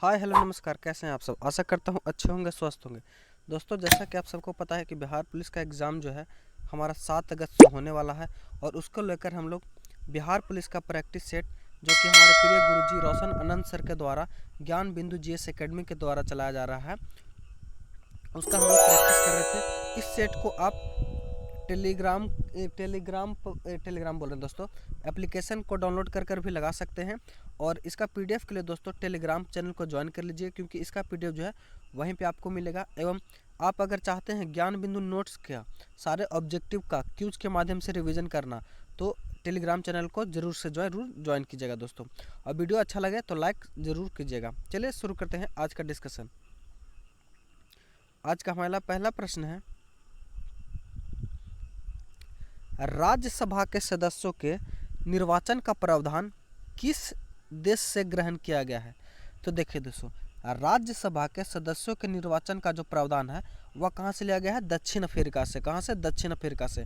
Hi hello नमस्कार, कैसे हैं आप सब। आशा करता हूँ अच्छे होंगे, स्वस्थ होंगे। दोस्तों, जैसा कि आप सबको पता है कि बिहार पुलिस का एग्ज़ाम जो है हमारा 7 अगस्त से होने वाला है। और उसको लेकर हम लोग बिहार पुलिस का प्रैक्टिस सेट, जो कि हमारे प्रिय गुरुजी रोशन आनंद सर के द्वारा ज्ञान बिंदु जीएस एकेडमी के द्वारा चलाया जा रहा है, उसका हम लोग प्रैक्टिस कर रहे थे। इस सेट को आप टेलीग्राम टेलीग्राम बोल रहे हैं दोस्तों, एप्लीकेशन को डाउनलोड कर भी लगा सकते हैं। और इसका पीडीएफ के लिए दोस्तों टेलीग्राम चैनल को ज्वाइन कर लीजिए, क्योंकि इसका पीडीएफ जो है वहीं पे आपको मिलेगा। एवं आप अगर चाहते हैं ज्ञान बिंदु नोट्स का सारे ऑब्जेक्टिव का क्यूज के माध्यम से रिवीजन करना, तो टेलीग्राम चैनल को जरूर से ज्वाइन कीजिएगा दोस्तों। और वीडियो अच्छा लगे तो लाइक ज़रूर कीजिएगा। चलिए शुरू करते हैं आज का डिस्कशन। आज का हमारा पहला प्रश्न है, राज्यसभा के सदस्यों के निर्वाचन का प्रावधान किस देश से ग्रहण किया गया है। तो देखिए दोस्तों, राज्यसभा के सदस्यों के निर्वाचन का जो प्रावधान है वह कहाँ से लिया गया है? दक्षिण अफ्रीका से। कहाँ से? दक्षिण अफ्रीका से।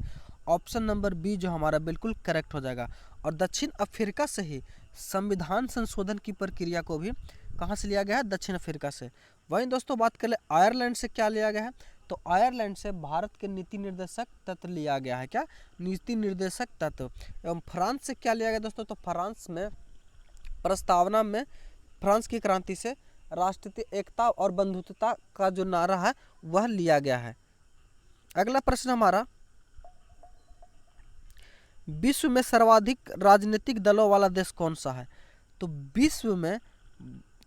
ऑप्शन नंबर बी जो हमारा बिल्कुल करेक्ट हो जाएगा। और दक्षिण अफ्रीका से ही संविधान संशोधन की प्रक्रिया को भी कहाँ से लिया गया है? दक्षिण अफ्रीका से। वहीं दोस्तों बात कर ले आयरलैंड से क्या लिया गया है, तो आयरलैंड से भारत के नीति निर्देशक तत्व लिया गया है। क्या? नीति निर्देशक तत्व। एवं फ्रांस से क्या लिया गया दोस्तों, तो फ्रांस में प्रस्तावना में फ्रांस की क्रांति से राष्ट्रीय एकता और बंधुत्वता का जो नारा है वह लिया गया है। अगला प्रश्न हमारा, विश्व में सर्वाधिक राजनीतिक दलों वाला देश कौन सा है? तो विश्व में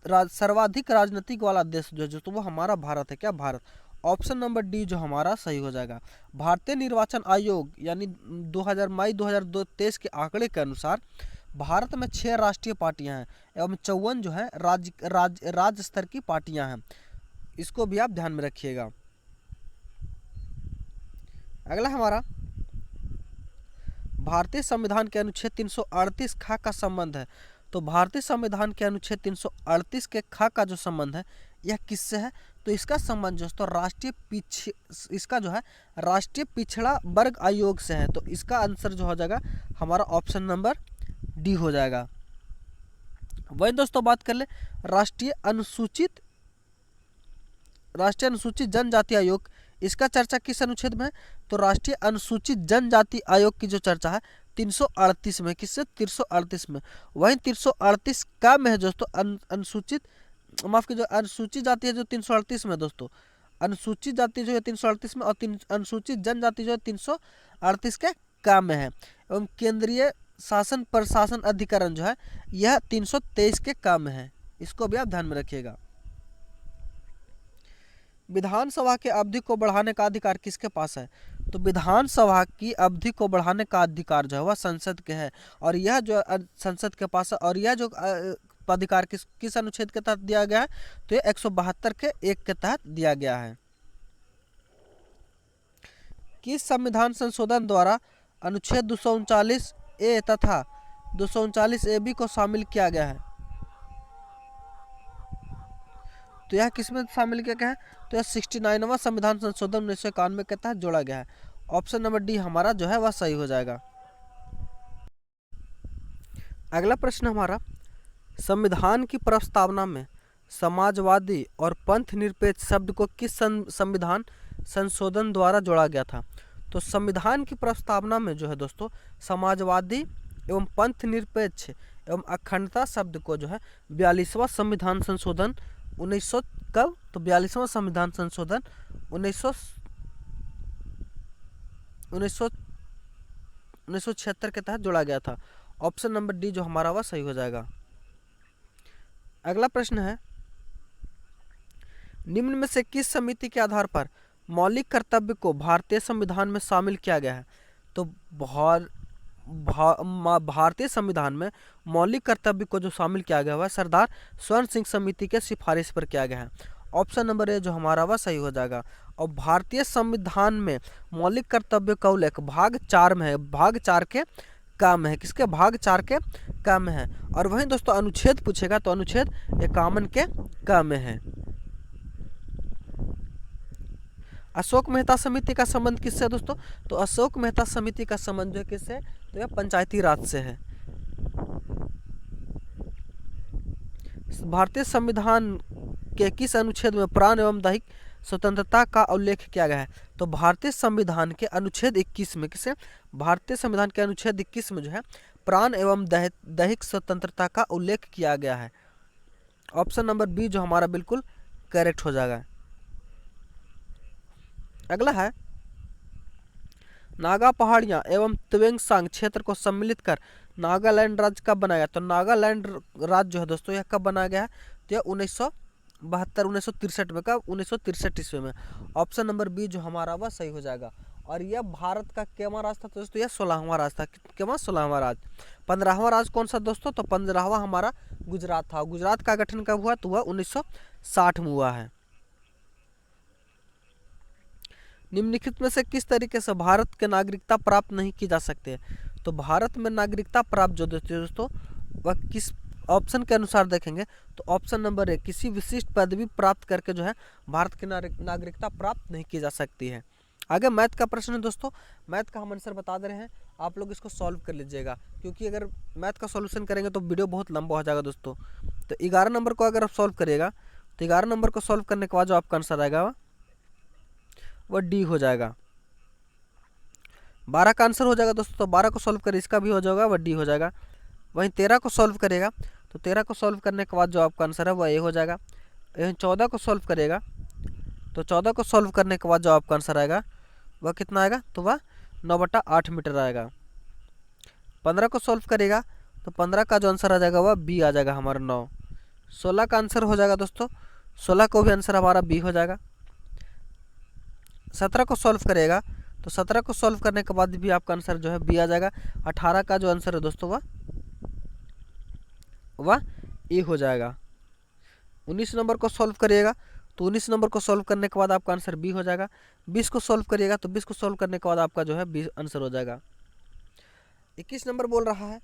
सर्वाधिक राजनीतिक वाला देश जो तो वो हमारा भारत है। क्या? भारत। ऑप्शन नंबर डी जो हमारा सही हो जाएगा। भारतीय निर्वाचन आयोग यानी 2000 मई 2023 के आंकड़े के अनुसार भारत में 6 राष्ट्रीय पार्टियां हैं एवं 54 जो है राज्य स्तर की पार्टियां हैं। इसको भी आप ध्यान में रखिएगा। अगला हमारा, भारतीय संविधान के अनुच्छेद 338 खा का संबंध है। तो भारतीय संविधान के अनुच्छेद 338 के खा का जो संबंध है यह किससे है? तो इसका संबंध दोस्तों इसका जो है राष्ट्रीय पिछड़ा वर्ग आयोग से है। तो इसका आंसर जो हो जाएगा हमारा ऑप्शन नंबर डी हो जाएगा। वही दोस्तों बात कर ले राष्ट्रीय अनुसूचित जनजाति आयोग, इसका चर्चा किस अनुच्छेद में है? तो राष्ट्रीय अनुसूचित जनजाति आयोग की जो चर्चा है 338 में। किससे? 338 में। वहीं 338 का में है दोस्तों अनुसूचित जाति है जो 338 में दोस्तों। अनुसूचित जाति जो है 338 में और अनुसूचित जनजाति जो है 338 के काम में है। एवं केंद्रीय शासन प्रशासन अधिकरण जो है यह 323 के काम में है। इसको भी आप ध्यान में रखिएगा। विधानसभा की अवधि को बढ़ाने का अधिकार किसके पास है? तो विधानसभा की अवधि को बढ़ाने का अधिकार जो है वह संसद के है। और यह जो संसद के पास है, और यह जो अधिकार किस अनुच्छेद के तहत दिया गया है? तो यह 172 के 1 के तहत दिया गया है। किस संविधान संशोधन द्वारा अनुच्छेद 239 ए तथा 239 ए बी को शामिल किया गया है? तो यह किसमें शामिल किया गया है? तो यह 69वां संविधान संशोधन 1991 के तहत जोड़ा गया है। ऑप्शन नंबर डी हमारा जो है वह सही हो जाएगा। अगला प्रश्न हमारा, संविधान की प्रस्तावना में समाजवादी और पंथ निरपेक्ष शब्द को किस संविधान संशोधन द्वारा जोड़ा गया था? तो संविधान की प्रस्तावना में जो है दोस्तों समाजवादी एवं पंथ निरपेक्ष एवं अखंडता शब्द को जो है 42वां संविधान संशोधन 1900 कब? तो 42वां संविधान संशोधन 1976 के तहत जोड़ा गया था। ऑप्शन नंबर डी जो हमारा वह सही हो जाएगा। अगला प्रश्न है, निम्न में से किस समिति के आधार पर मौलिक कर्तव्य को भारतीय संविधान में शामिल किया गया है? तो भारतीय संविधान में मौलिक कर्तव्य को जो शामिल किया गया है सरदार स्वर्ण सिंह समिति के सिफारिश पर किया गया है। ऑप्शन नंबर ए जो हमारा वह सही हो जाएगा। और भारतीय संविधान में मौलिक कर्तव्य का उल्लेख भाग 4 में है। भाग 4 के काम है। किसके? भाग 4 के काम में है। और वहीं दोस्तों अनुच्छेद पूछेगा तो अनुच्छेद 51 के काम में है। अशोक मेहता समिति का संबंध किससे है दोस्तों? तो अशोक मेहता समिति का संबंध जो है किससे? तो यह पंचायती राज से है। भारतीय संविधान के किस अनुच्छेद में प्राण एवं दैहिक स्वतंत्रता का उल्लेख किया गया है? तो भारतीय संविधान के अनुच्छेद 21 में किसे भारतीय संविधान के अनुच्छेद 21 में जो है प्राण एवं दैहिक स्वतंत्रता का उल्लेख किया गया है। ऑप्शन नंबर बी जो हमारा बिल्कुल करेक्ट हो जाएगा। अगला है नागा पहाड़ियाँ एवं त्वेंगसांग क्षेत्र को सम्मिलित कर नागालैंड राज्य कब बनाया गया? तो नागालैंड राज्य जो है दोस्तों यह कब बनाया गया है? तो यह 1963 में। कब? 1963 ईस्वी में। ऑप्शन नंबर बी जो हमारा वह सही हो जाएगा। और यह भारत का केवां राज था? तो दोस्तों यह 16वां राज था। केवां? 16वां राज। 15वां राज कौन सा दोस्तों? तो 15वां हमारा गुजरात था। गुजरात का गठन कब हुआ? तो वह 1960 में हुआ है। निम्नलिखित में से किस तरीके से भारत के नागरिकता प्राप्त नहीं की जा सकती? तो भारत में नागरिकता प्राप्त जो दोस्तों वह किस ऑप्शन के अनुसार देखेंगे तो ऑप्शन नंबर ए, किसी विशिष्ट पदवी प्राप्त करके जो है भारत की नागरिकता प्राप्त नहीं की जा सकती है। आगे मैथ का प्रश्न है दोस्तों। मैथ का हम आंसर बता दे रहे हैं, आप लोग इसको सॉल्व कर लीजिएगा, क्योंकि अगर मैथ का सॉल्यूशन करेंगे तो वीडियो बहुत लंबा हो जाएगा दोस्तों। तो 11 नंबर को अगर आप सॉल्व करिएगा तो 11 नंबर को सॉल्व करने के बाद जो आपका आंसर आएगा वह डी हो जाएगा। 12 का आंसर हो जाएगा दोस्तों, तो 12 को सॉल्व करें इसका भी हो जाएगा, वह डी हो जाएगा। वहीं 13 को सॉल्व करेगा तो 13 को सॉल्व करने के बाद जो आपका आंसर है वह ए हो जाएगा। वहीं 14 को सॉल्व करेगा तो 14 को सॉल्व करने के बाद जो आपका आंसर आएगा वह कितना आएगा? तो वह 9/8 मीटर आएगा। 15 को सॉल्व करेगा तो 15 का जो आंसर आ जाएगा वह बी आ जाएगा हमारा 9। 16 का आंसर हो जाएगा दोस्तों, 16 को भी आंसर हमारा बी हो जाएगा। 17 को सॉल्व करेगा तो 17 को सॉल्व करने के बाद भी आपका आंसर जो है बी आ जाएगा। 18 का जो आंसर है दोस्तों वह ए हो जाएगा। 19 नंबर को सॉल्व करिएगा तो 19 नंबर को सॉल्व करने के बाद आपका आंसर बी हो जाएगा। 20 को सॉल्व करिएगा तो 20 को सॉल्व करने के बाद आपका जो है बी आंसर हो जाएगा। 21 नंबर बोल रहा है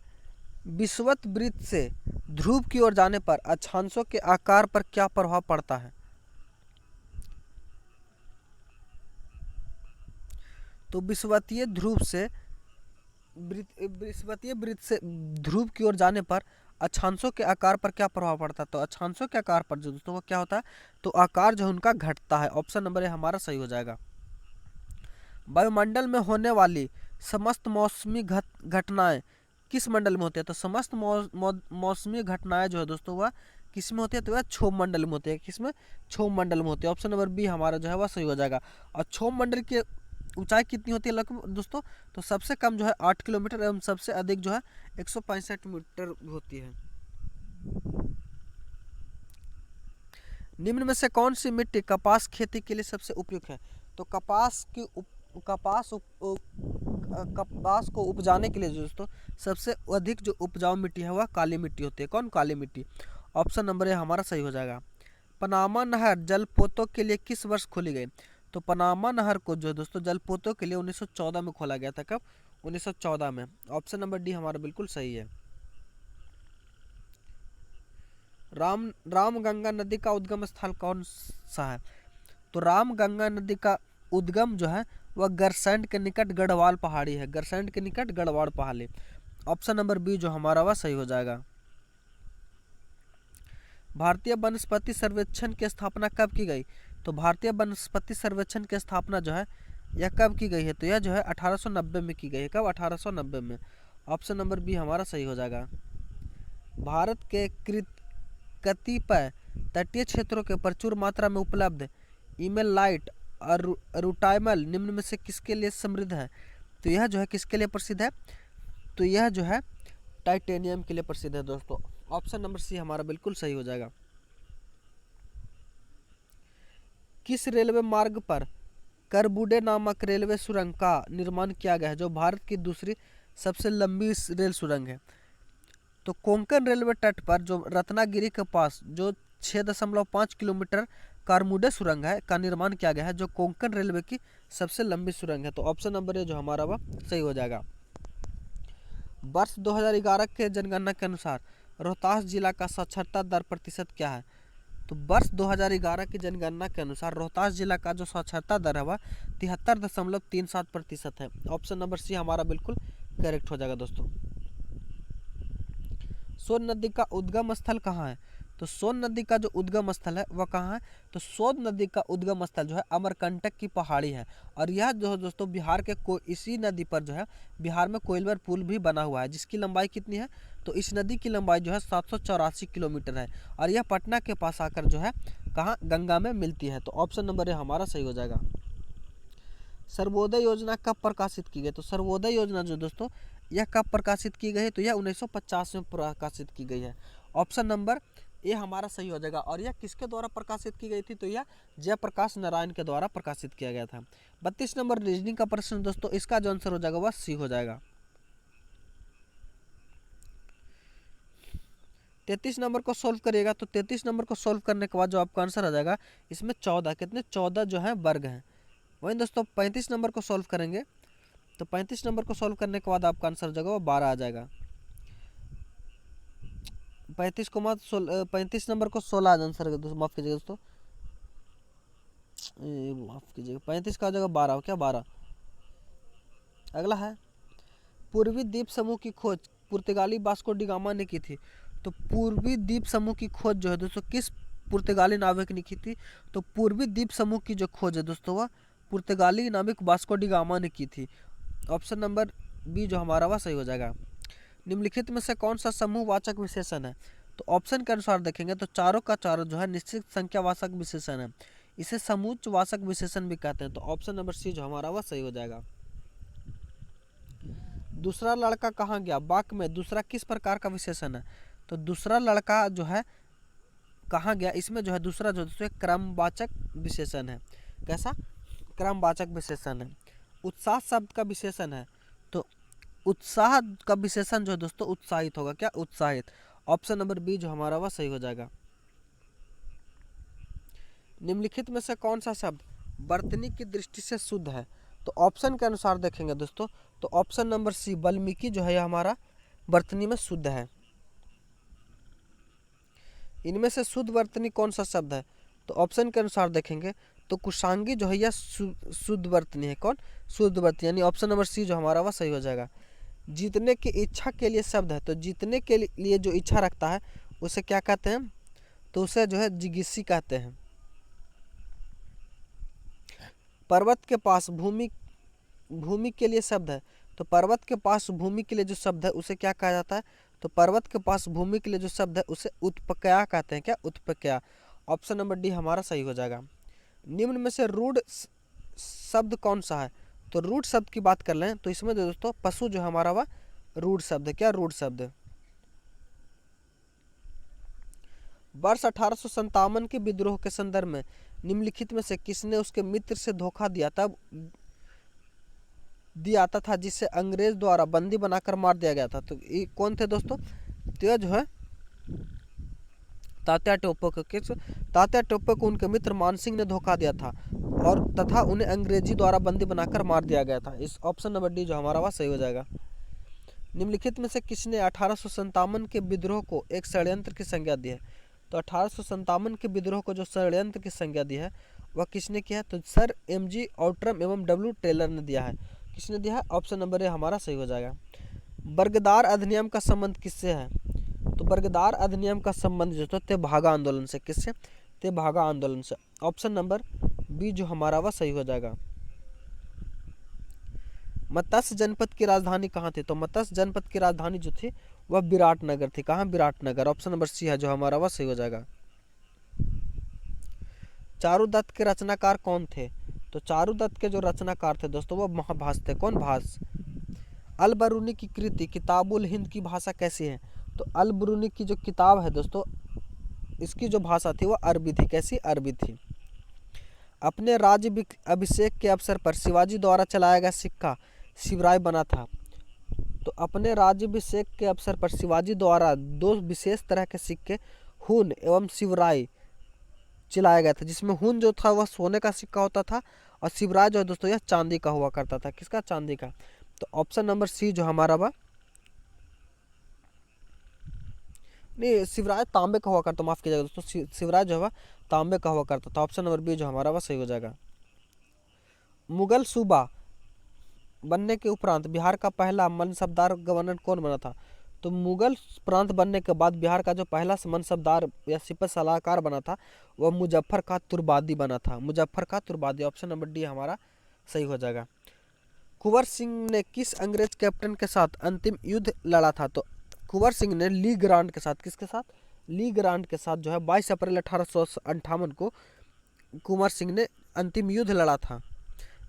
विषुवत वृत्त से ध्रुव की ओर जाने पर अक्षांशों के आकार पर क्या प्रभाव पड़ता है? तो विषुवतीय वृत्त से ध्रुव की ओर जाने पर अक्षांशों के आकार पर क्या प्रभाव पड़ता है? तो अक्षांशों के आकार पर जो दोस्तों वो क्या होता है? तो आकार जो है उनका घटता है। ऑप्शन नंबर ए हमारा सही हो जाएगा। वायुमंडल में होने वाली समस्त मौसमी घटनाएं किस मंडल में होती है? तो समस्त मौसमी घटनाएं जो है दोस्तों वह किस में होती है? तो वह क्षोभ मंडल में होती है। किसमें? क्षोभ मंडल में होती है। ऑप्शन नंबर बी हमारा जो है वह सही हो जाएगा। और क्षोभ मंडल की ऊंचाई कितनी होती है लगभग दोस्तों? तो सबसे कम जो है 8 किलोमीटर एवं सबसे अधिक जो है 165 मीटर होती है। निम्न में से कौन सी मिट्टी कपास खेती के लिए सबसे उपयुक्त है? तो कपास को उपजाने के लिए दोस्तों सबसे अधिक जो उपजाऊ मिट्टी है वह काली मिट्टी होती है। कौन? काली मिट्टी। ऑप्शन नंबर ए हमारा सही हो जाएगा। पनामा नहर जलपोतों के लिए किस वर्ष खोली गई? तो पनामा नहर को जो दोस्तों जलपोतों के लिए 1914 में खोला गया था। कब? 1914 में। ऑप्शन नंबर डी हमारा बिल्कुल सही है। रामगंगा नदी का उद्गम स्थल कौन सा है? तो रामगंगा नदी का उद्गम जो है वह गरसैंड के निकट गढ़वाल पहाड़ी है। गरसैंड के निकट गढ़वाल पहाड़ी। ऑप्शन नंबर बी जो हमारा वह सही हो जाएगा। भारतीय वनस्पति सर्वेक्षण की स्थापना कब की गई? तो भारतीय वनस्पति सर्वेक्षण की स्थापना जो है यह कब की गई है? तो यह जो है 1890 में की गई है। कब? 1890 में। ऑप्शन नंबर बी हमारा सही हो जाएगा। भारत के कतिपय तटीय क्षेत्रों के प्रचुर मात्रा में उपलब्ध इमेलाइट और रूटाइमल निम्न में से किसके लिए समृद्ध है? तो यह जो है किसके लिए प्रसिद्ध है? तो यह जो है टाइटेनियम के लिए प्रसिद्ध है दोस्तों। ऑप्शन नंबर सी हमारा बिल्कुल सही हो जाएगा। किस रेलवे मार्ग पर करबुडे नामक रेलवे सुरंग का निर्माण किया गया है, जो भारत की दूसरी सबसे लंबी रेल सुरंग है? तो कोंकण रेलवे तट पर जो रत्नागिरी के पास जो 6.5 किलोमीटर कारमुडे सुरंग है का निर्माण किया गया है, जो कोंकण रेलवे की सबसे लंबी सुरंग है। तो ऑप्शन नंबर ए जो हमारा वह सही हो जाएगा। वर्ष 2011 के जनगणना के अनुसार रोहतास जिला का साक्षरता दर प्रतिशत क्या है? तो वर्ष 2011 की जनगणना के अनुसार रोहतास जिला का जो साक्षरता दर है वह 73.37% है। ऑप्शन नंबर सी हमारा बिल्कुल करेक्ट हो जाएगा दोस्तों। सोन नदी का उद्गम स्थल कहाँ है? तो सोन नदी का जो उद्गम स्थल है वह कहाँ है, तो सोन नदी का उद्गम स्थल जो है अमरकंटक की पहाड़ी है। और यह जो है दोस्तों बिहार के इसी नदी पर जो है बिहार में कोइलवर पुल भी बना हुआ है, जिसकी लंबाई कितनी है, तो इस नदी की लंबाई जो है 784 किलोमीटर है। और यह पटना के पास आकर जो है कहाँ, गंगा में मिलती है। तो ऑप्शन नंबर ए हमारा सही हो जाएगा। सर्वोदय योजना कब प्रकाशित की गई, तो सर्वोदय योजना जो दोस्तों यह कब प्रकाशित की गई है, तो यह 1950 में प्रकाशित की गई है। ऑप्शन नंबर ए हमारा सही हो जाएगा। और यह किसके द्वारा प्रकाशित की गई थी, तो यह जयप्रकाश नारायण के द्वारा प्रकाशित किया गया था। 32 नंबर रीजनिंग का प्रश्न दोस्तों, इसका जो आंसर हो जाएगा वह सी हो जाएगा। 33 नंबर को सॉल्व करिएगा, तो 33 नंबर को सॉल्व करने के बाद जो आपका आंसर आ जाएगा, इसमें 14 कितने 14 जो है वर्ग हैं। वहीं दोस्तों 35 नंबर को सॉल्व करेंगे, तो 35 नंबर को सॉल्व करने के बाद आपका आंसर जो है वो 12 आ जाएगा। 35 नंबर को 16 आंसर माफ कीजिएगा दोस्तों, माफ कीजिएगा 35 का आ जाएगा 12, क्या 12। अगला है पूर्वी द्वीप समूह की खोज पुर्तगाली वास्को डी गामा ने की थी। तो पूर्वी द्वीप समूह की खोज जो है दोस्तों किस पुर्तगाली नाविक ने की थी, तो पूर्वी द्वीप समूह की जो खोज है दोस्तों वह पुर्तगाली नाविक वास्को डी गामा ने की थी। ऑप्शन नंबर बी जो हमारा वह सही हो जाएगा। निम्नलिखित में से कौन सा समूहवाचक विशेषण है, तो ऑप्शन के अनुसार देखेंगे तो चारों का चारों जो है निश्चित संख्यावाचक विशेषण है, इसे समूहवाचक विशेषण भी कहते हैं। तो ऑप्शन नंबर सी जो हमारा वह सही हो जाएगा। दूसरा लड़का कहाँ गया वाक्य में दूसरा किस प्रकार का विशेषण है, तो दूसरा लड़का जो है कहाँ गया, इसमें जो है दूसरा जो है क्रमवाचक विशेषण है। कैसा, क्रमवाचक विशेषण है। उत्साह शब्द का विशेषण है, तो उत्साह का विशेषण जो है दोस्तों उत्साहित होगा, क्या उत्साहित। ऑप्शन नंबर बी जो हमारा वह सही हो जाएगा। निम्नलिखित में से कौन सा शब्द वर्तनी की दृष्टि से शुद्ध है, तो ऑप्शन के अनुसार देखेंगे दोस्तों तो ऑप्शन नंबर सी वाल्मीकि जो है हमारा वर्तनी में शुद्ध है। इनमें से शुद्ध वर्तनी कौन सा शब्द है, तो ऑप्शन के अनुसार देखेंगे तो कुशांगी जो है यह शुद्ध वर्तनी है। कौन, शुद्ध वर्तनी, यानी ऑप्शन नंबर सी जो हमारा वह सही हो जाएगा। जीतने की इच्छा के लिए शब्द है, तो जीतने के लिए जो इच्छा रखता है उसे क्या कहते हैं, तो उसे जो है जिगीसी कहते हैं। पर्वत के पास भूमि के लिए शब्द है, तो पर्वत के पास भूमि के लिए जो शब्द है उसे क्या कहा जाता है, तो पर्वत के पास भूमि के लिए जो शब्द है उसे उत्पक्या कहते हैं, क्या उत्पक्या। ऑप्शन नंबर डी हमारा सही हो जाएगा। निम्न में से रूढ़ शब्द कौन सा है, तो रूढ़ शब्द की बात कर लें तो इसमें दोस्तों पशु जो हमारा वह रूढ़ शब्द है, क्या रूढ़ शब्द। वर्ष 1857 के विद्रोह के संदर्भ में निम्नलिखित में से किसने उसके मित्र से धोखा दिया था जिसे अंग्रेज द्वारा बंदी बनाकर मार दिया गया था। तो ये कौन थे दोस्तों, तो यह जो है तात्या टोपे को उनके मित्र मानसिंह ने धोखा दिया था और तथा उन्हें अंग्रेजी द्वारा बंदी बनाकर मार दिया गया था। इस ऑप्शन नंबर डी जो हमारा वह सही हो जाएगा। निम्नलिखित में से किसने 1857 के विद्रोह को एक षड्यंत्र की संज्ञा दी है, तो 1857 के विद्रोह को जो षड्यंत्र की संज्ञा दी है वह किसने किया है, तो सर एमजी आउट्रम एवं डब्ल्यू टेलर ने दिया है। किसने दिया है, ऑप्शन नंबर ए हमारा सही हो जाएगा। बर्गदार अधिनियम का संबंध किससे है, तो बर्गदार अधिनियम का संबंध जो है तेभागा आंदोलन से, किससे, तेभागा आंदोलन से। ऑप्शन नंबर बी जो हमारा वह सही हो जाएगा। मत्स्य जनपद की राजधानी कहाँ थी, तो मत्स्य जनपद की राजधानी जो थी वह विराटनगर थी। कहाँ, विराटनगर। ऑप्शन नंबर सी है जो हमारा वह सही हो जाएगा। चारुदत्त के रचनाकार कौन थे, तो चारुदत्त के जो रचनाकार थे दोस्तों वो महाभास थे। कौन, भास। अल बरूनी की कृति किताबुल हिंद की भाषा कैसी है, तो अल बरूनी की जो किताब है दोस्तों इसकी जो भाषा थी वह अरबी थी। कैसी, अरबी थी। अपने राज्य अभिषेक के अवसर पर शिवाजी द्वारा चलाया गया सिक्का शिवराय बना था। तो अपने राज्याभिषेक के अवसर पर शिवाजी द्वारा दो विशेष तरह के सिक्के हून एवं शिवराय चलाया गया था, जिसमें हून जो था वह सोने का सिक्का होता था और शिवराय जो है दोस्तों यह चांदी का हुआ करता था। किसका, चांदी का। तो ऑप्शन नंबर सी जो हमारा वह नहीं, शिवराय तांबे का हुआ करता, माफ कीजिएगा दोस्तों, शिवराय जो है तांबे का हुआ करता था। ऑप्शन नंबर बी जो हमारा वह सही हो जाएगा। मुगल सूबा बनने के उपरांत बिहार का पहला मनसबदार गवर्नर कौन बना था, तो मुगल प्रांत बनने के बाद बिहार का जो पहला मनसबदार या सिपह सलाहकार बना था वह मुजफ्फर का तुर्बादी बना था। मुजफ्फर का तुर्बादी, ऑप्शन नंबर डी हमारा सही हो जाएगा। कुंवर सिंह ने किस अंग्रेज कैप्टन के साथ अंतिम युद्ध लड़ा था? तो कुंवर सिंह ने ली ग्रांट के साथ, किसके साथ? ली ग्रांट के साथ जो है 22 अप्रैल 1858 को कुंवर सिंह ने अंतिम युद्ध लड़ा था।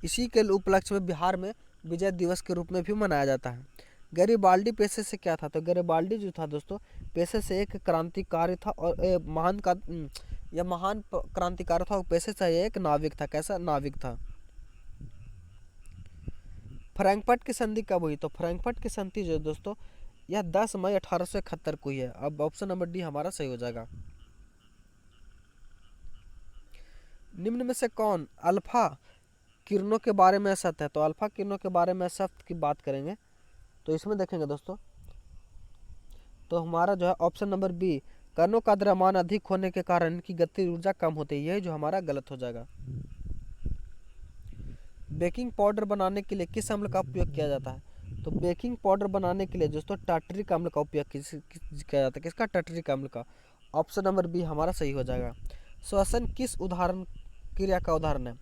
इसी के उपलक्ष्य में बिहार में विजय दिवस के रूप में भी मनाया जाता है। गैरिबाल्डी पेशे से क्या था? तो गैरिबाल्डी जो था दोस्तों पेशे से एक क्रांतिकारी था और महान क्रांतिकारी था और पेशे से एक नाविक था। कैसा नाविक था? फ्रैंकफर्ट की संधि कब हुई? तो फ्रैंकफर्ट की संधि जो दोस्तों यह 10 मई 1871 को हुई है। अब ऑप्शन नंबर डी हमारा सही हो जाएगा। निम्न में से कौन अल्फा किरणों के बारे में असत्य है? तो अल्फा किरणों के बारे में असत्य की बात करेंगे तो इसमें देखेंगे दोस्तों तो हमारा जो है ऑप्शन नंबर बी, कणों का द्रव्यमान अधिक होने के कारण इनकी गतिज ऊर्जा कम होती है, यही जो हमारा गलत हो जाएगा। बेकिंग पाउडर बनाने के लिए किस अम्ल का उपयोग किया जाता है? तो बेकिंग पाउडर बनाने के लिए दोस्तों टार्टरिक अम्ल का उपयोग किया जाता है। किसका? टार्टरिक अम्ल का। ऑप्शन नंबर बी हमारा सही हो जाएगा। श्वसन किस उदाहरण क्रिया का उदाहरण है?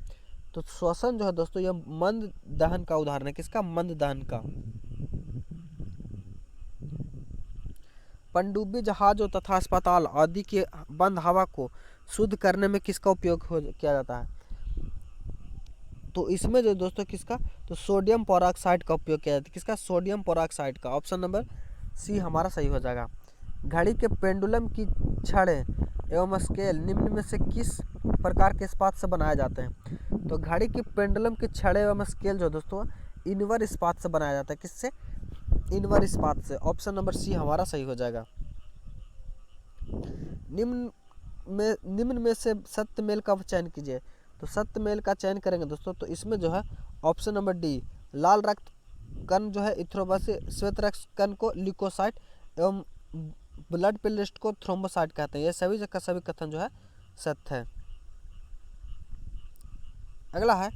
तो श्वसन जो है दोस्तों यह मंद दहन का उदाहरण है। किसका? मंद दहन का। पनडुब्बी जहाजों तथा अस्पताल आदि के बंद हवा को शुद्ध करने में किसका उपयोग किया जाता है? तो इसमें जो दोस्तों किसका? तो सोडियम पेरोक्साइड का उपयोग किया जाता है। किसका? सोडियम पेरोक्साइड का। ऑप्शन नंबर सी हमारा सही हो जाएगा। घड़ी के पेंडुलम की छड़ें एवं स्केल निम्न में से किस प्रकार के इस्पात से बनाए जाते हैं? तो घड़ी की पेंडुलम की छड़ें एवं स्केल जो दोस्तों इनवर इस्पात से बनाया जाता है। किससे? इनवर इस्पात से। ऑप्शन नंबर सी हमारा सही हो जाएगा। निम्न में से सत्य मेल का चयन कीजिए। तो सत्य मेल का चयन करेंगे दोस्तों तो इसमें जो है ऑप्शन नंबर डी, लाल रक्त कण जो है इथ्रोबासी, श्वेत रक्त कण को ल्यूकोसाइट एवं ब्लड प्लेटलेट को थ्रोम्बोसाइट कहते हैं। ये सभी का सभी कथन जो है सत्य है। अगला है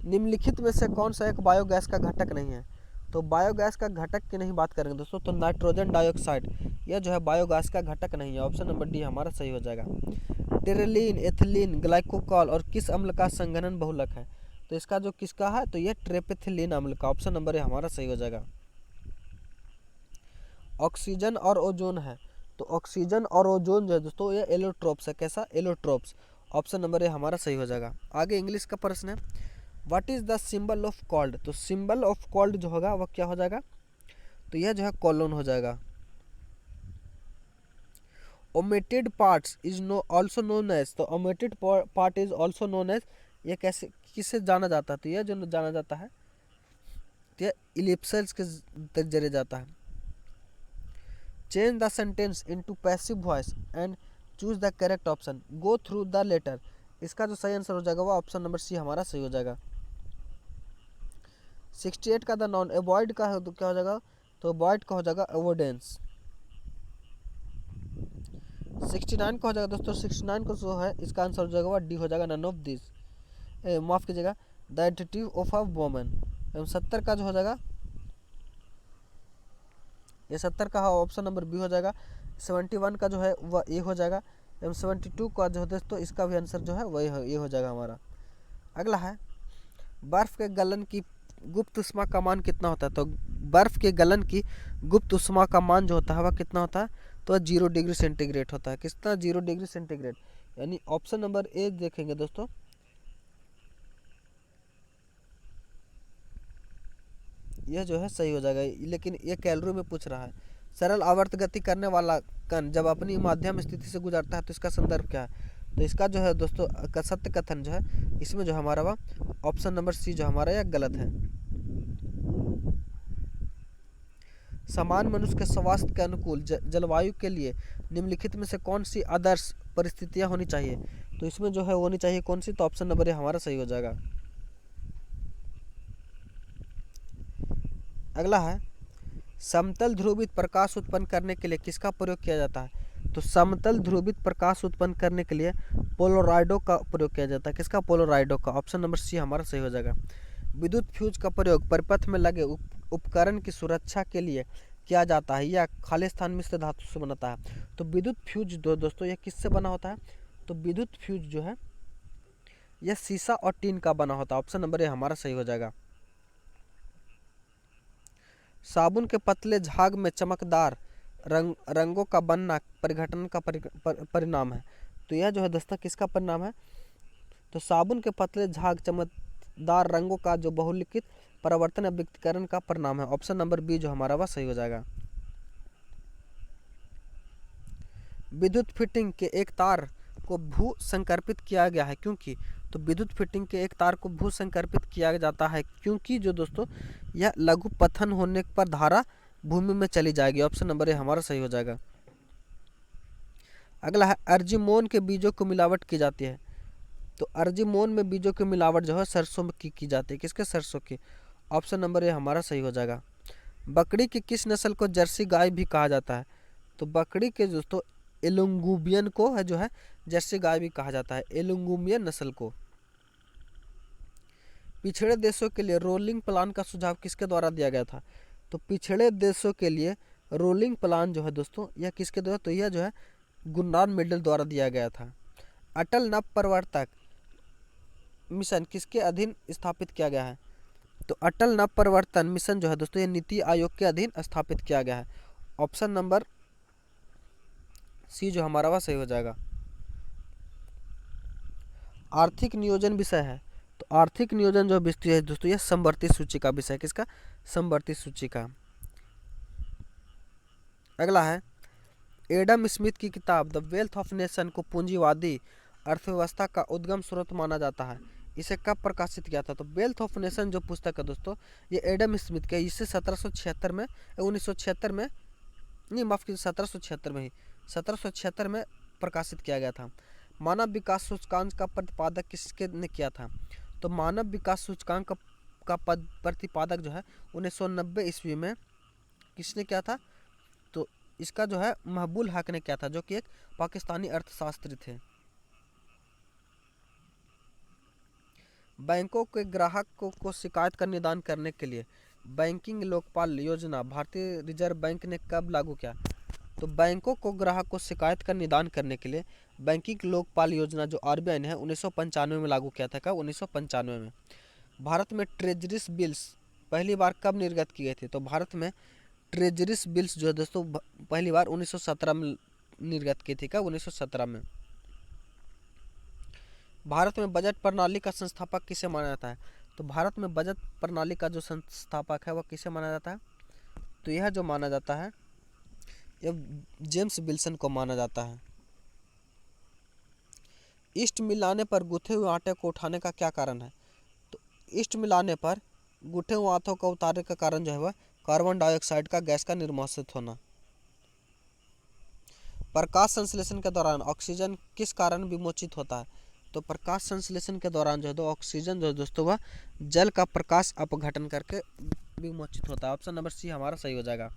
निम्नलिखित में से कौन सा एक बायोगैस का घटक नहीं है? तो बायोगैस का घटक की नहीं बात करेंगे दोस्तों तो नाइट्रोजन डाइऑक्साइड यह जो है बायोगैस का घटक नहीं है। ऑप्शन नंबर डी हमारा सही हो जाएगा। टेरेलिन, एथिलीन, ग्लाइकोल और किस अम्ल का संघनन बहुलक है? तो इसका जो किसका है? तो यह ट्रेपेथिलीन अम्ल का। ऑप्शन नंबर ए हमारा सही हो जाएगा। ऑक्सीजन और ओजोन है तो ऑक्सीजन और ओजोन जो है दोस्तों ये एलोट्रोप्स है। कैसा? एलोट्रोप्स। ऑप्शन नंबर ए हमारा सही हो जाएगा। आगे इंग्लिश का प्रश्न है, what is the symbol of cold? तो सिंबल ऑफ कोल्ड जो होगा वह क्या हो जाएगा? तो यह जो है कोलोन हो जाएगा। Omitted parts is also known as, तो omitted part is also known as, ये कैसे किससे जाना जाता है? तो यह जो जाना जाता है तो यह इलिप्सेस के जरिए जाता है। Change the sentence into passive voice and choose the correct option, go through the letter. इसका जो सही आंसर हो जाएगा वो ऑप्शन नंबर सी हमारा सही हो जाएगा। 68 का द नॉन अवॉइड का तो क्या हो जाएगा? तो अवॉइड का हो जाएगा अवॉइडेंस। 69 का हो जाएगा दोस्तों 69 को जो है इसका आंसर हो जाएगा वो डी हो जाएगा, नन ऑफ दिस। माफ कीजिएगा, the additive of a woman. 70 का जो हो जाएगा ये 70 का ऑप्शन नंबर बी हो जाएगा। 71 का जो है वह ए हो जाएगा एवं 72 का जो है दोस्तों इसका भी आंसर जो है वही ये हो जाएगा हमारा। अगला है बर्फ के गलन की गुप्त उष्मा का मान कितना होता है? तो बर्फ के गलन की गुप्त उष्मा का मान जो होता है वह कितना होता है? तो 0 डिग्री सेंटीग्रेड होता है। कितना? 0 डिग्री सेंटीग्रेड। यानी ऑप्शन नंबर ए देखेंगे दोस्तों यह जो है सही हो जाएगा, लेकिन ये कैलोरी में पूछ रहा है। सरल आवर्त गति करने वाला कण जब अपनी माध्यम स्थिति से गुजरता है तो इसका संदर्भ क्या है? तो इसका जो है दोस्तों सत्य कथन जो है इसमें जो हमारा वह ऑप्शन नंबर सी जो हमारा यह गलत है। समान मनुष्य के स्वास्थ्य के अनुकूल जलवायु के लिए निम्नलिखित में से कौन सी आदर्श परिस्थितियां होनी चाहिए? तो इसमें जो है होनी चाहिए कौन सी? तो ऑप्शन नंबर ए हमारा सही हो जाएगा। अगला है समतल ध्रुवित प्रकाश उत्पन्न करने के लिए किसका प्रयोग किया जाता है? तो समतल ध्रुवित प्रकाश उत्पन्न करने के लिए पोलोराइडो का प्रयोग किया जाता है। किसका? पोलोराइडो का। ऑप्शन नंबर सी हमारा सही हो जाएगा। विद्युत फ्यूज का प्रयोग परिपथ में लगे उपकरण की सुरक्षा के लिए किया जाता है या खालिस्तान मिश्र धातु से बनता है। तो विद्युत फ्यूज दोस्तों यह किससे बना होता है? तो विद्युत फ्यूज जो है यह शीशा और टीन का बना होता है। ऑप्शन नंबर ए हमारा सही हो जाएगा। साबुन के पतले झाग में चमकदार रंगों का बनना परिघटन का परिणाम है। तो यह जो है दोस्तों किसका परिणाम है? तो साबुन के पतले झाग चमकदार रंगों का जो बहुलिखित परिवर्तन या व्यक्तिकरण का परिणाम है। ऑप्शन नंबर बी जो हमारा वह सही हो जाएगा। विद्युत फिटिंग के एक तार को भू संकर्पित किया गया है क्योंकि? तो विद्युत फिटिंग के एक तार को भू संकर्पित किया जाता है क्योंकि जो दोस्तों यह लघु पतन होने पर धारा भूमि में चली जाएगी। ऑप्शन नंबर ए हमारा सही हो जाएगा। अगला है अर्जिमोन के बीजों को मिलावट की जाती है। तो अर्जिमोन में बीजों की मिलावट जो है सरसों में की जाती है। किसके? सरसों की। ऑप्शन नंबर ए हमारा सही हो जाएगा। बकरी की किस नस्ल को जर्सी गाय भी कहा जाता है? तो बकरी के दोस्तों एलुंगूबियन को है जो है जर्सी गाय भी कहा जाता है, एलुंगूबियन नस्ल को। पिछड़े देशों के लिए रोलिंग प्लान का सुझाव किसके द्वारा दिया गया था? तो पिछड़े देशों के लिए रोलिंग प्लान जो है दोस्तों यह किसके द्वारा? तो यह जो है गुरनान मेडल द्वारा दिया गया था। अटल नवप्रवर्तक मिशन किसके अधीन स्थापित किया गया है? तो अटल नवप्रवर्तन मिशन जो है दोस्तों ये नीति आयोग के अधीन स्थापित किया गया है। ऑप्शन नंबर सी जो हमारा वह सही हो जाएगा। आर्थिक नियोजन विषय है। तो आर्थिक नियोजन जो विषय है दोस्तों यह समवर्ती सूची का विषय। किसका? समवर्ती सूची का। अगला है एडम स्मिथ की किताब द वेल्थ ऑफ नेशन को पूंजीवादी अर्थव्यवस्था का उद्गम स्रोत माना जाता है। इसे कब प्रकाशित किया था? तो वेल्थ ऑफ नेशन जो पुस्तक है दोस्तों ये एडम स्मिथ के, इसे 1776 में 1976 में नहीं माफ कीजिए 1776 में ही 1776 में प्रकाशित किया गया था। मानव विकास सूचकांक का प्रतिपादक किसके ने किया था? तो मानव विकास सूचकांक का प्रतिपादक जो है 1990 ईस्वी में किसने किया था? तो इसका जो है महबूल हक ने किया था जो कि एक पाकिस्तानी अर्थशास्त्री थे। बैंकों के ग्राहकों को शिकायत का निदान करने के लिए बैंकिंग लोकपाल योजना भारतीय रिजर्व बैंक ने कब लागू किया? तो बैंकों को ग्राहक को शिकायत का निदान करने के लिए बैंकिंग लोकपाल योजना जो आरबीआई ने 1995 में लागू किया था। कब? 1995 में। भारत में ट्रेजरीज बिल्स पहली बार कब निर्गत की गई थी? तो भारत में ट्रेजरीज बिल्स जो है दोस्तों पहली बार 1917 में निर्गत की थी। कब? 1917 में। भारत में बजट प्रणाली का संस्थापक किसे माना जाता है? तो भारत में बजट प्रणाली का जो संस्थापक है वह किसे माना जाता है? तो यह जो माना जाता है यह जेम्स विल्सन को माना जाता है। ईस्ट मिलाने पर गूथे हुए आटे को उठाने का क्या कारण है? तो ईस्ट मिलाने पर गूथे हुए आटों को उतारने का कारण जो है वह कार्बन डाइऑक्साइड का गैस का निर्वासित होना। प्रकाश संश्लेषण के दौरान ऑक्सीजन किस कारण विमोचित होता है? तो प्रकाश संश्लेषण के दौरान जो है तो ऑक्सीजन जो है दोस्तों वह जल का प्रकाश अपघटन करके विमोचित होता है। ऑप्शन नंबर सी हमारा सही हो जाएगा।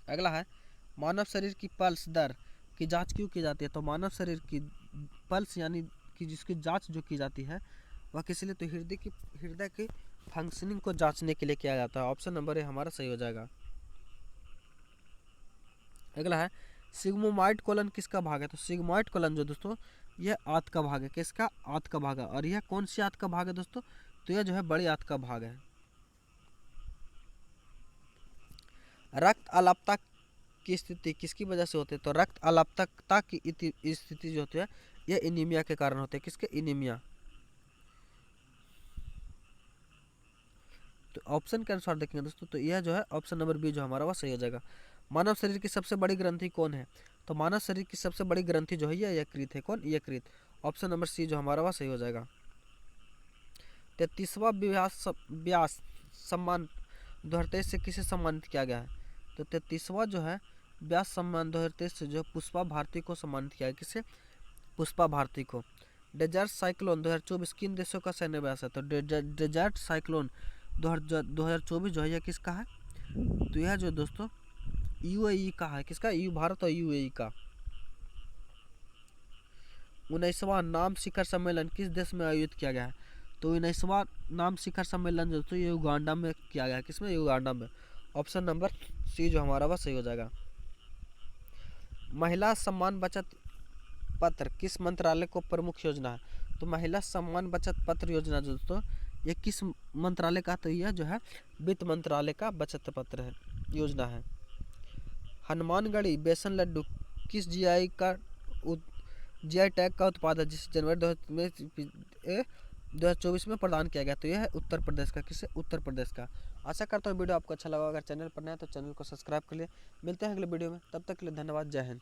अगला है मानव शरीर की पल्स दर की जांच क्यों की जाती है? तो मानव शरीर की पल्स यानी कि जिसकी जांच जो की जाती है वह किस लिए? तो हृदय की फंक्शनिंग को जांचने के लिए किया जाता है। ऑप्शन नंबर ए हमारा सही हो जाएगा। अगला है सिग्मोइड कोलन किसका भाग है? तो सिग्मोइड कोलन जो दोस्तों यह आंत का भाग है। किसका? आंत का भाग है। और यह कौन सी आंत का भाग है दोस्तों? तो यह जो है बड़ी आंत का भाग है। रक्त अल्पता की स्थिति किसकी वजह से होती है? तो रक्त अल्पता की स्थिति जो होती है यह एनीमिया के कारण होती है। किसके? एनीमिया। तो ऑप्शन के अनुसार देखेंगे दोस्तों तो यह जो है ऑप्शन नंबर बी जो हमारा वह सही हो जाएगा। मानव शरीर की सबसे बड़ी ग्रंथि कौन है? तो मानव शरीर की सबसे बड़ी ग्रंथि जो है यह यकृत है। कौन? यकृत। ऑप्शन नंबर सी जो हमारा वह सही हो जाएगा। 33वां व्यास सम्मान 2023 से किसे सम्मानित किया गया है? तो 33वां जो है व्यास सम्मान 2023 से जो पुष्पा भारती को सम्मानित किया है। किसे? पुष्पा भारती को। डेजर्ट साइक्लोन 2024 किन देशों का सैन्य अभ्यास है? तो डेजर्ट साइक्लोन 2024 जो है यह किसका है? तो यह जो दोस्तों यूएई का है। किसका? भारत और यूएई का। 19वां नाम शिखर सम्मेलन किस देश में आयोजित किया गया है? तो 19वां नाम शिखर सम्मेलन दोस्तों ये युगांडा में किया गया है। किसमें? युगांडा में। ऑप्शन नंबर सी जो हमारा वह सही हो जाएगा। महिला सम्मान बचत पत्र किस मंत्रालय को प्रमुख योजना है? तो महिला सम्मान बचत पत्र योजना दोस्तों ये किस मंत्रालय का? तो यह जो है वित्त मंत्रालय का बचत पत्र है, योजना है। हनुमानगढ़ी बेसन लड्डू किस जीआई टैग का उत्पाद है जिसे जनवरी 2024 में प्रदान किया गया? तो यह है उत्तर प्रदेश का। किसे? उत्तर प्रदेश का। आशा करता हूँ वीडियो आपको अच्छा लगा। अगर चैनल पर नया है तो चैनल को सब्सक्राइब कर लिए। मिलते हैं अगले वीडियो में, तब तक के लिए धन्यवाद। जय हिंद।